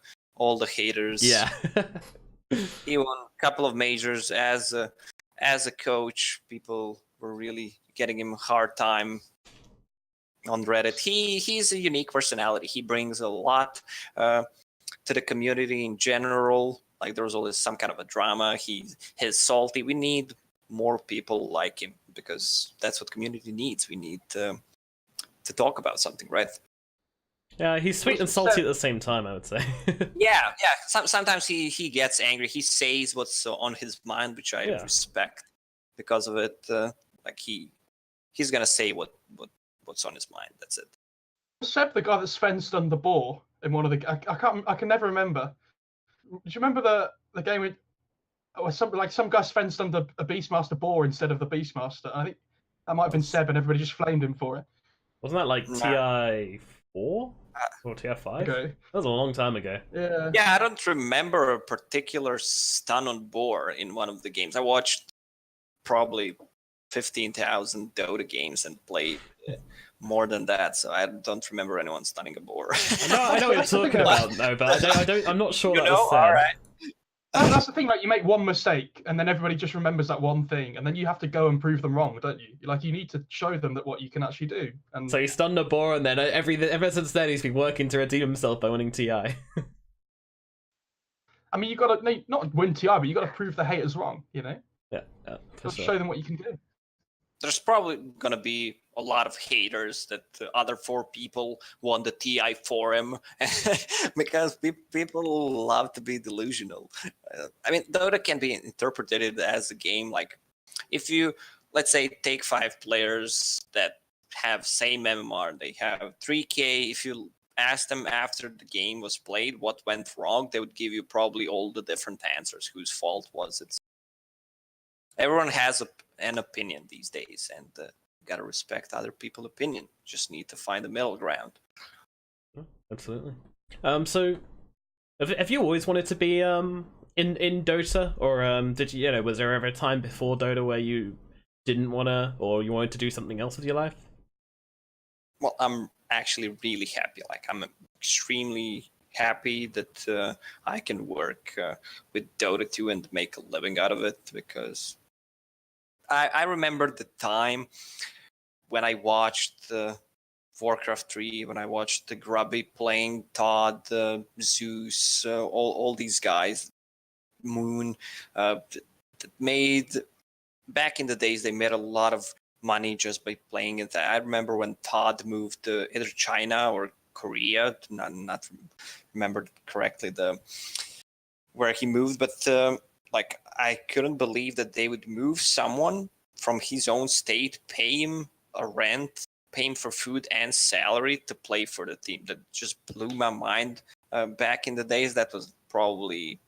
haters. Yeah. He won a couple of majors as a coach. People were really getting him a hard time on Reddit. He's a unique personality. He brings a lot to the community in general. Like there was always some kind of a drama. He's salty. We need more people like him because that's what community needs. We need to talk about something, right? Yeah, he's sweet and salty at the same time, I would say. Yeah. Sometimes he gets angry. He says what's on his mind, which I respect because of it. Like he's gonna say what's on his mind. That's it. Seb, the guy that Sven stunned the boar in one of the, I can never remember. Do you remember the game with, some guy Sven stunned a Beastmaster boar instead of the Beastmaster? I think that might have been Seb, and everybody just flamed him for it. Wasn't that like TI4 or TI5? Okay. That was a long time ago. Yeah. Yeah, I don't remember a particular stun on boar in one of the games. I watched probably 15,000 Dota games and played more than that, so I don't remember anyone stunning a boar. I know what you're talking about, though, but I'm not sure you that know, was said. all right. That's the thing. Like, you make one mistake, and then everybody just remembers that one thing, and then you have to go and prove them wrong, don't you? Like, you need to show them that what you can actually do. And so he stunned a boar, and then ever since then he's been working to redeem himself by winning TI. I mean, you got to not win TI, but you got to prove the haters wrong. You know? Yeah, just show them what you can do. There's probably gonna be a lot of haters that the other 4 people won the TI for him because people love to be delusional. I mean, Dota can be interpreted as a game. Like, if you, let's say, take 5 players that have same MMR, they have 3K. If you ask them after the game was played what went wrong, they would give you probably all the different answers. Whose fault was it? Everyone has an opinion these days, and gotta respect other people's opinion. Just need to find a middle ground. Absolutely. So, have you always wanted to be in Dota, or did you was there ever a time before Dota where you didn't wanna, or you wanted to do something else with your life? Well, I'm actually really happy. Like, I'm extremely happy that I can work with Dota 2 and make a living out of it, because I remember the time when I watched Warcraft 3, when I watched the Grubby playing Todd, Zeus, all these guys, Moon, that made, back in the days, they made a lot of money just by playing it. I remember when Todd moved to either China or Korea, not remember correctly where he moved, but like, I couldn't believe that they would move someone from his own state, pay him a rent, pay him for food and salary to play for the team. That just blew my mind. Back in the days, that was probably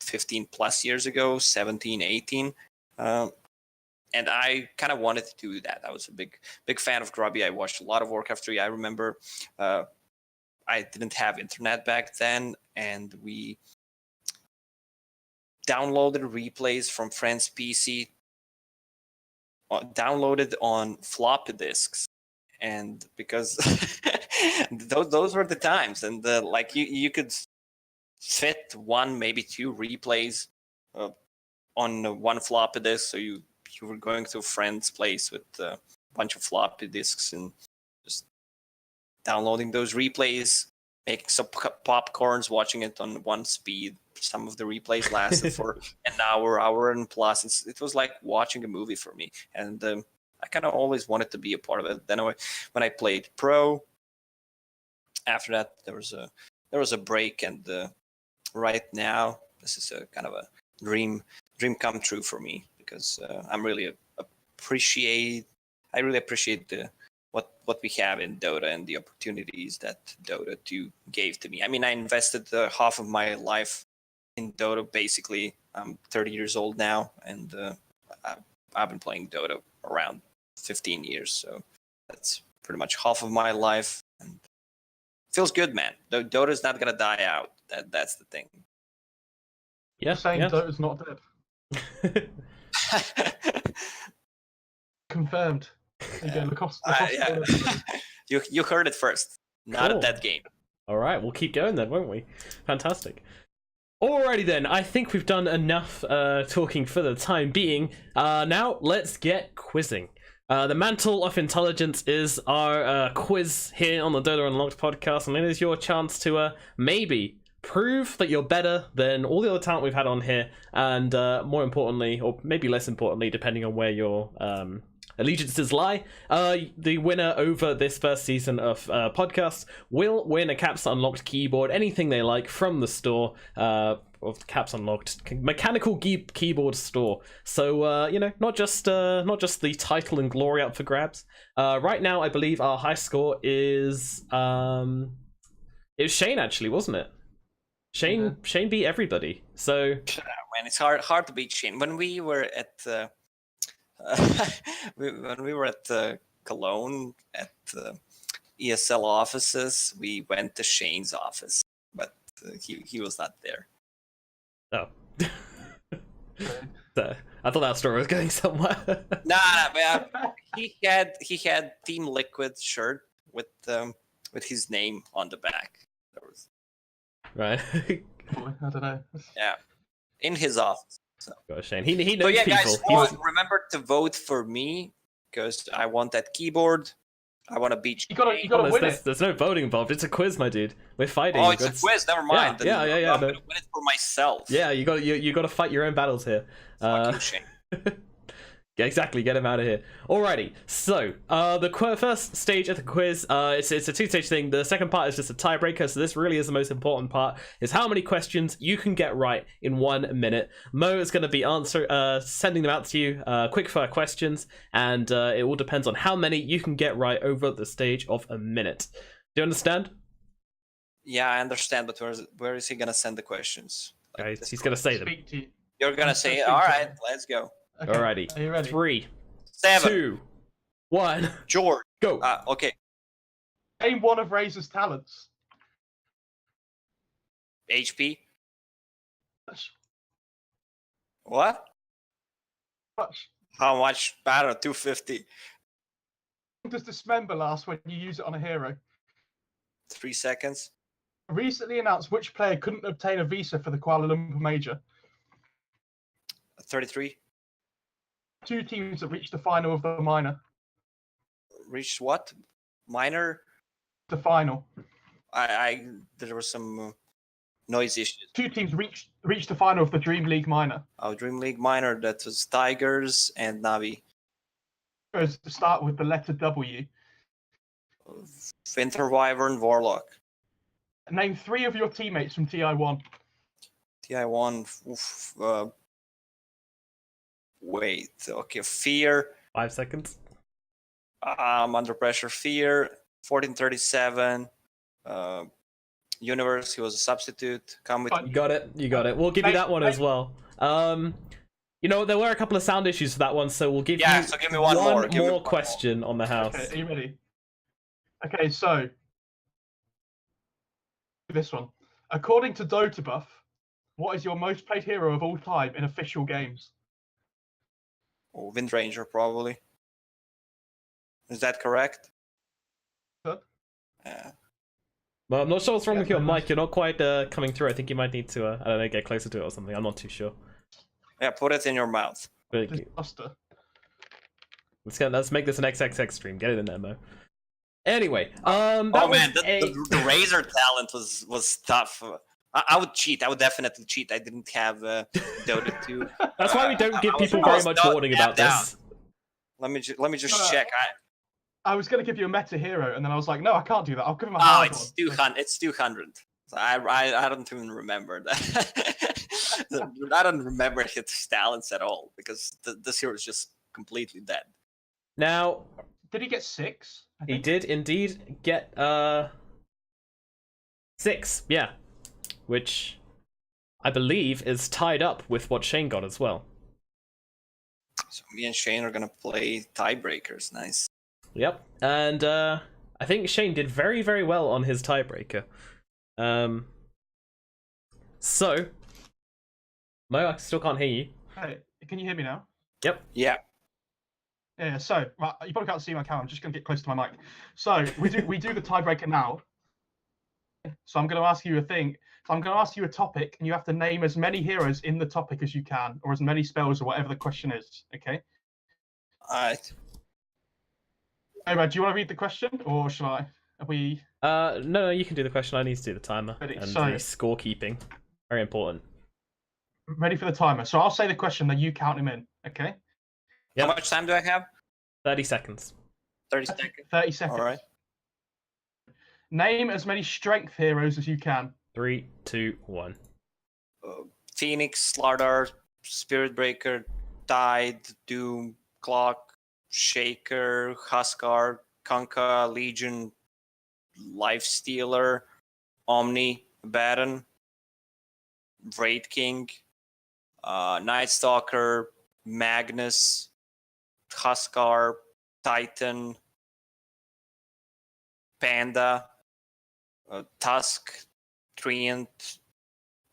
15 plus years ago, 17, 18. And I kind of wanted to do that. I was a big fan of Grubby. I watched a lot of Warcraft 3. I remember I didn't have internet back then, and we downloaded replays from friends' PC, downloaded on floppy disks, and because those were the times, and like you could fit 1, maybe 2 replays on one floppy disk, so you were going to a friend's place with a bunch of floppy disks and just downloading those replays, making some popcorns, watching it on 1 speed. Some of the replays lasted for an hour and plus. It was like watching a movie for me, and I kind of always wanted to be a part of it. Then when I played pro, after that there was a break, and right now this is a kind of a dream come true for me, because I really appreciate what we have in Dota and the opportunities that Dota 2 gave to me. I mean, I invested half of my life in Dota. Basically, I'm 30 years old now, and I've been playing Dota around 15 years, so that's pretty much half of my life, and it feels good, man. Dota's not gonna die out. That's the thing. Yeah, saying Dota's not dead. Confirmed. Again, Lacoste yeah. You heard it first. Not Cool. a dead game. All right, we'll keep going then, won't we? Fantastic. Alrighty then, I think we've done enough talking for the time being. Now, let's get quizzing. The Mantle of Intelligence is our quiz here on the DotAUnlocked podcast, and it is your chance to maybe prove that you're better than all the other talent we've had on here, and more importantly, or maybe less importantly, depending on where your allegiances lie, the winner over this first season of podcast will win a Caps Unlocked keyboard, anything they like from the store of Caps Unlocked mechanical keyboard store. So not just the title and glory up for grabs. Right now, I believe our high score is it was Shane, actually, wasn't it? Shane beat everybody. So man, it's hard to beat Shane. When we were at Cologne at the ESL offices, we went to Shane's office, but he was not there. Oh. So, I thought that story was going somewhere. Nah, man. He had Team Liquid shirt with his name on the back. Right. I don't know. Yeah, in his office. So. Gosh, Shane. He knows So yeah, people. guys, remember to vote for me because I want that keyboard. I want to beat you. You gotta win it. There's no voting involved. It's a quiz, my dude. We're fighting. Oh, it's a quiz. Never mind. Yeah. I'm gonna win it for myself. Yeah, you got to fight your own battles here. Fuck you, Shane. Yeah, exactly. Get him out of here. Alrighty. So, the first stage of the quiz, it's a two-stage thing. The second part is just a tiebreaker. So this really is the most important part: is how many questions you can get right in 1 minute. Mo is going to be sending them out to you, quick-fire questions, and it all depends on how many you can get right over the stage of a minute. Do you understand? Yeah, I understand, but where is he gonna send the questions? Like, he's going to say them. Speak to you. You're gonna say, all right, let's go. Okay. Alrighty. Are you ready? 3, 7. 2, 1, George. go. Okay. Name one of Razor's talents. HP. What? Much. How much? I don't know, 250. How long does dismember last when you use it on a hero? 3 seconds. Recently announced which player couldn't obtain a visa for the Kuala Lumpur Major. 33. 2 teams that reached the final of the minor. Reached what? Minor? The final. There was some noise issues. 2 teams reached the final of the Dream League minor. Oh, Dream League Minor, that was Tigers and Navi. First, to start with the letter W. Winter Wyvern, Warlock. Name 3 of your teammates from TI1. TI1, wait, okay, Fear. 5 seconds. Under Pressure, Fear. 1437. Universe, he was a substitute. Come with You got it. We'll give you that one as well. There were a couple of sound issues for that one, so we'll give you so give me one more question on the house. Okay, are you ready? Okay, so this one. According to Dota Buff, what is your most played hero of all time in official games? Oh, Wind Ranger, probably. Is that correct? Good. Yeah. Well, I'm not sure what's wrong with your mic. You're not quite coming through. I think you might need to, I don't know, get closer to it or something. I'm not too sure. Yeah, put it in your mouth. But Disaster. let's make this an XXX stream. Get it in there, Mo. Anyway, the Razor talent was tough. I would cheat. I would definitely cheat. I didn't have Dota 2. That's why we don't give people very much warning about this. Let me just check. I was going to give you a meta hero, and then I was like, no, I can't do that. I'll give him a hard it's one. 200. It's 200. I don't even remember that. I don't remember his talents at all because this hero is just completely dead. Now, did he get 6? He did indeed get 6, yeah, which I believe is tied up with what Shane got as well. So me and Shane are gonna play tiebreakers. Nice. Yep, and I think Shane did very, very well on his tiebreaker. So, Mo, I still can't hear you. Hey, can you hear me now? Yep. Yeah. Yeah, so you probably can't see my camera. I'm just going to get close to my mic. So we do the tiebreaker now. So I'm going to ask you a thing. So I'm going to ask you a topic, and you have to name as many heroes in the topic as you can, or as many spells, or whatever the question is. Okay. All right. Hey, do you want to read the question, or shall I? Are we No, you can do the question. I need to do the timer Ready, and so- the scorekeeping. Very important. ready for the timer? So I'll say the question, then you count him in. Okay. Yep. How much time do I have? 30 seconds. 30 seconds. 30 seconds. All right. Name as many strength heroes as you can. 3, 2, 1. Phoenix, Slardar, Spirit Breaker, Tide, Doom, Clock, Shaker, Huskar, Kunkka, Legion, Life Stealer, Omni, Baron, Wraith King, Night Stalker, Magnus, Huskar, Titan, Panda, Tusk, Treant,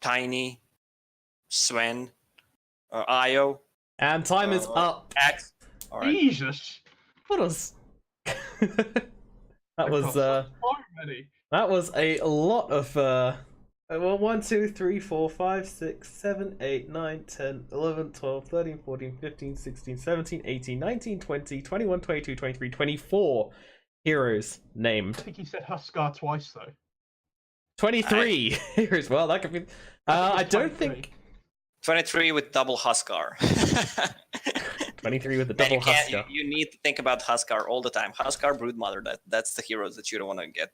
Tiny, Sven, Io, And time is up. Axe. All right. Jesus. What was? That was So many. that was a lot of well, 1, 2, 3, 4, 5, 6, 7, 8, 9, 10, 11, 12, 13, 14, 15, 16, 17, 18, 19, 20, 21, 22, 23, 24 heroes I named. think you said Huskar twice though. 23 heroes. Well, that could be. I don't 23. think 23 with double Huskar. 23 with the Man, double you, can't, Huskar. you need to think about Huskar all the time. Huskar, Broodmother, that's the heroes that you don't want to get.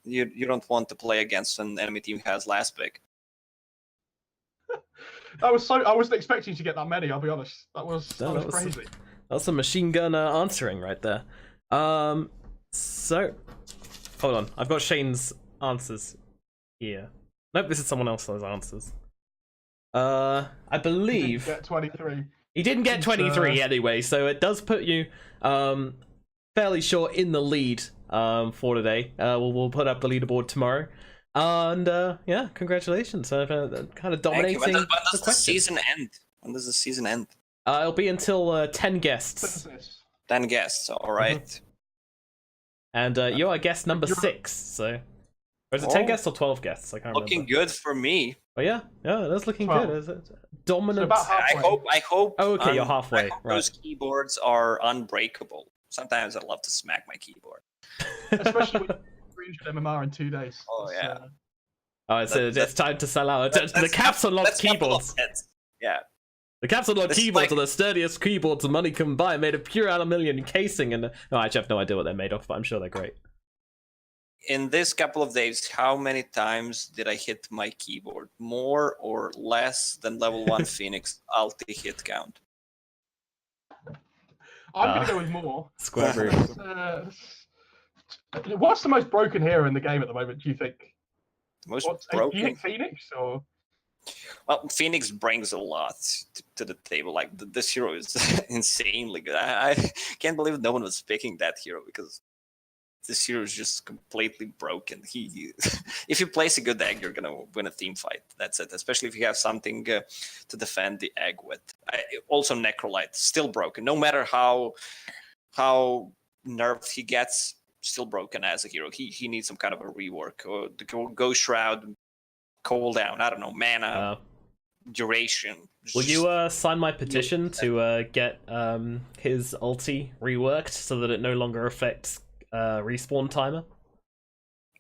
You don't want to play against an enemy team who has last pick. I wasn't expecting you to get that many, I'll be honest. That was crazy. That's a machine gun answering right there. So hold on, I've got Shane's answers here. Nope, this is someone else's answers. I believe Get 23. he didn't get 23 anyway, so it does put you fairly short in the lead for today. We'll put up the leaderboard tomorrow. And yeah, congratulations. Kind of dominating When does the the question. season end? When does the season end? It'll be until 10 What guests. is this? 10 guests. All right. And you're guest number 6, so... Or is it 10 Oh. guests or 12 guests? I can't Looking remember. good for me. But yeah, that's looking 12. good. Is it? Dominant. about half- I Halfway. hope. Oh, okay, you're I halfway. hope Right. those keyboards are unbreakable. Sometimes I love to smack my keyboard. Especially with 300 MMR in 2 days. Oh, It's, yeah. Oh, it's time to sell out. The That's Caps Unlocked that's couple of keyboards. heads. Yeah. The Caps Unlocked This is keyboards like- are the sturdiest keyboards money can buy, made of pure aluminium casing. And no, I actually have no idea what they're made of, but I'm sure they're great. In this couple of days, how many times did I hit my keyboard? More or less than level 1 Phoenix ulti hit count? I'm going to go with more. Square root. What's the most broken hero in the game at the moment, do you think? Most Do you broken. think Phoenix or... Well, Phoenix brings a lot to the table. Like this hero is insanely good. I can't believe no one was picking that hero because this hero is just completely broken. He if you place a good egg, you're gonna win a team fight. That's it. Especially if you have something to defend the egg with. Also, Necrolite still broken. No matter how nerfed he gets, still broken as a hero. He needs some kind of a rework. Or the Ghost Shroud, cooldown. I don't know, mana. Duration. Will you sign my petition to get his ulti reworked so that it no longer affects respawn timer?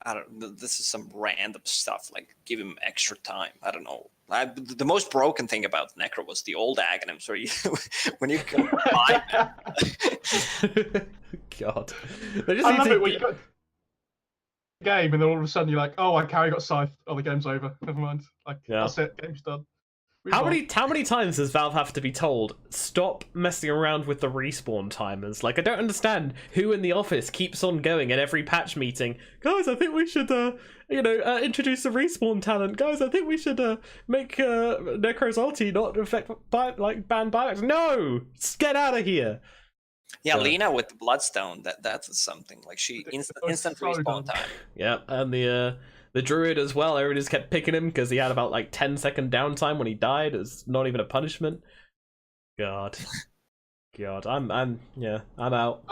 I don't. This is some random stuff. Like give him extra time. I don't know. The most broken thing about Necro was the old Aghanim's, where you when you can buy them. God, they just I need love to it when you got the game and then all of a sudden you're like, oh, I carry got scythe. Oh, the game's over. Never mind. Like, Yeah. that's it. Game's done. Move How on. many times does Valve have to be told stop messing around with the respawn timers? Like, I don't understand who in the office keeps on going at every patch meeting. Guys, I think we should introduce a respawn talent. Guys, I think we should make Necro's ulti not affect ban buybacks. No, just get out of here. Yeah, So- Lena with the Bloodstone. That's something. Like she instant so respawn done. time. Yeah, and the druid as well. Everyone just kept picking him because he had about like 10-second downtime when he died. It's not even a punishment. God, I'm out.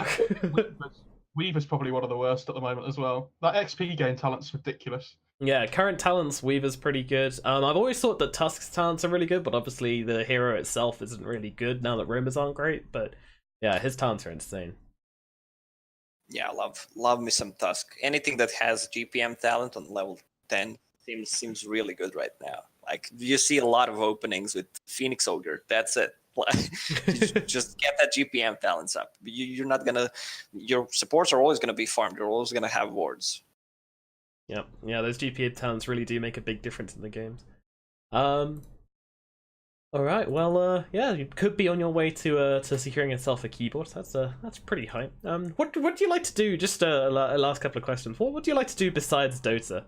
Weaver's probably one of the worst at the moment as well. That XP gain talent's ridiculous. Yeah, current talents, Weaver's pretty good. I've always thought that Tusk's talents are really good, but obviously the hero itself isn't really good now that rumors aren't great. But yeah, his talents are insane. Yeah, love me some Tusk. Anything that has GPM talent on level 10 seems really good right now. Like you see a lot of openings with Phoenix Ogre. That's it. Just get that GPM talents up. You're not gonna. Your supports are always gonna be farmed. You're always gonna have wards. Yeah, those GPM talents really do make a big difference in the games. All right, well, yeah, you could be on your way to securing yourself a keyboard. That's pretty hype. What do you like to do? Just a last couple of questions. What do you like to do besides Dota?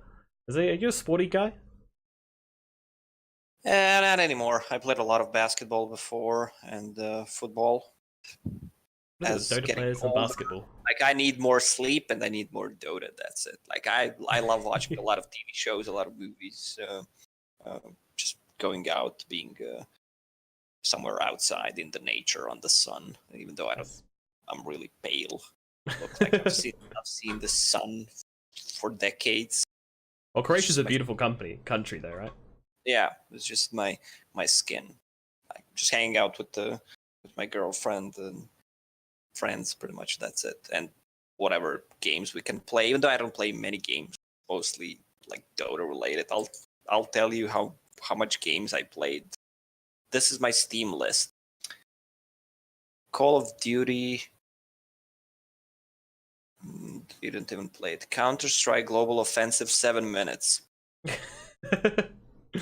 Are you a sporty guy? Not anymore. I played a lot of basketball before and football. As Dota players and basketball. Like I need more sleep and I need more Dota. That's it. Like I love watching a lot of TV shows, a lot of movies. Just going out, being somewhere outside in the nature on the sun. Even though I'm really pale. Look like I've seen the sun for decades. Well, Croatia's a beautiful country though, right? Yeah, it's just my skin. Like just hanging out with my girlfriend and friends, pretty much. That's it. And whatever games we can play. Even though I don't play many games, mostly like Dota related. I'll tell you how much games I played. This is my Steam list. Call of Duty. Didn't even play it. Counter-Strike Global Offensive 7 minutes.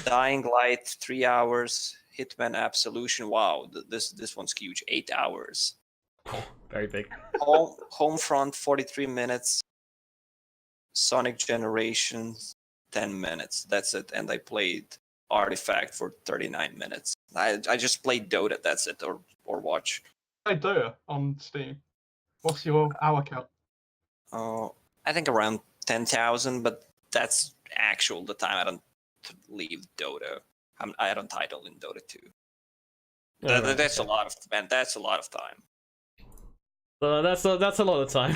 Dying Light 3 hours. Hitman Absolution. Wow, this one's huge. 8 hours. Very big. Homefront 43 minutes. Sonic Generations 10 minutes. That's it. And I played Artifact for 39 minutes. I just played Dota. That's it. Or watch. Play Dota on Steam. What's your hour count? I think around 10,000, but that's the time I don't leave Dota. I don't title in Dota 2. That's a lot of time. That's a lot of time.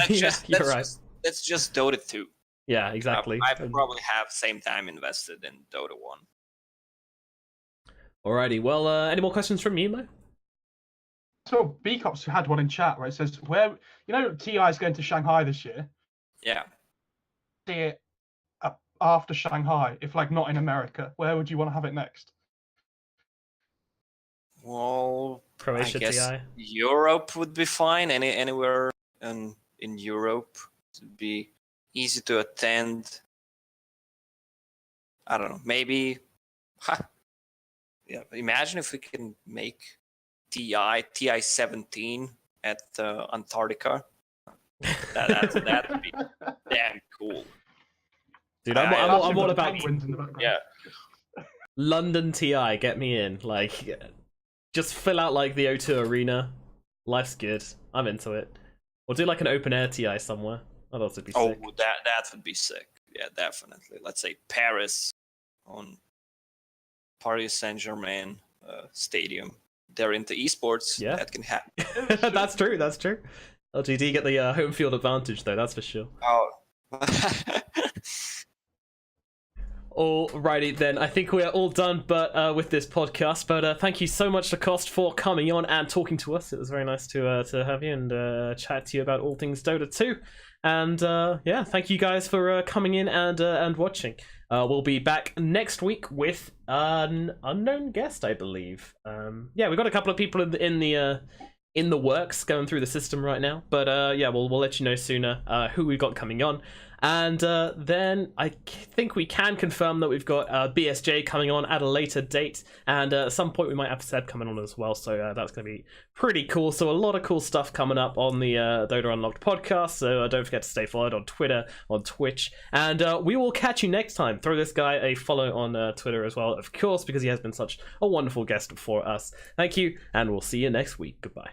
You're right. That's just Dota 2. Yeah, exactly. I probably have same time invested in Dota 1. Alrighty, well, any more questions from you, Mo? So Bcops had one in chat where it says, where, TI is going to Shanghai this year. Yeah. See it after Shanghai, if like not in America, where would you want to have it next? Well, Croatia, I guess TI. Europe would be fine. Anywhere in Europe would be easy to attend. I don't know. Maybe. Yeah. Imagine if we can make TI 17 at Antarctica. That would be damn cool. Dude, I'm all about penguins in the background. Yeah. London TI. Get me in. Like, just fill out like the O2 Arena. Life's good. I'm into it. Or do like an open air TI somewhere. That'd also be sick. Oh, that would be sick. Yeah, definitely. Let's say Paris on Paris Saint-Germain stadium. They're into esports. Yeah, that can happen. That's true. LGD get the home field advantage though. That's for sure. Oh. Alrighty then, I think we are all done but with this podcast, but thank you so much Lacoste for coming on and talking to us. It was very nice to have you and chat to you about all things Dota 2, and yeah, thank you guys for coming in and watching. We'll be back next week with an unknown guest, I believe. Yeah, we've got a couple of people in the works going through the system right now, but yeah, we'll let you know sooner who we've got coming on. And then I think we can confirm that we've got BSJ coming on at a later date, and at some point we might have Seb coming on as well, so that's going to be pretty cool. So a lot of cool stuff coming up on the DotA Unlocked podcast, so don't forget to stay followed on Twitter, on Twitch, and we will catch you next time. Throw this guy a follow on Twitter as well, of course, because he has been such a wonderful guest for us. Thank you, and we'll see you next week. Goodbye.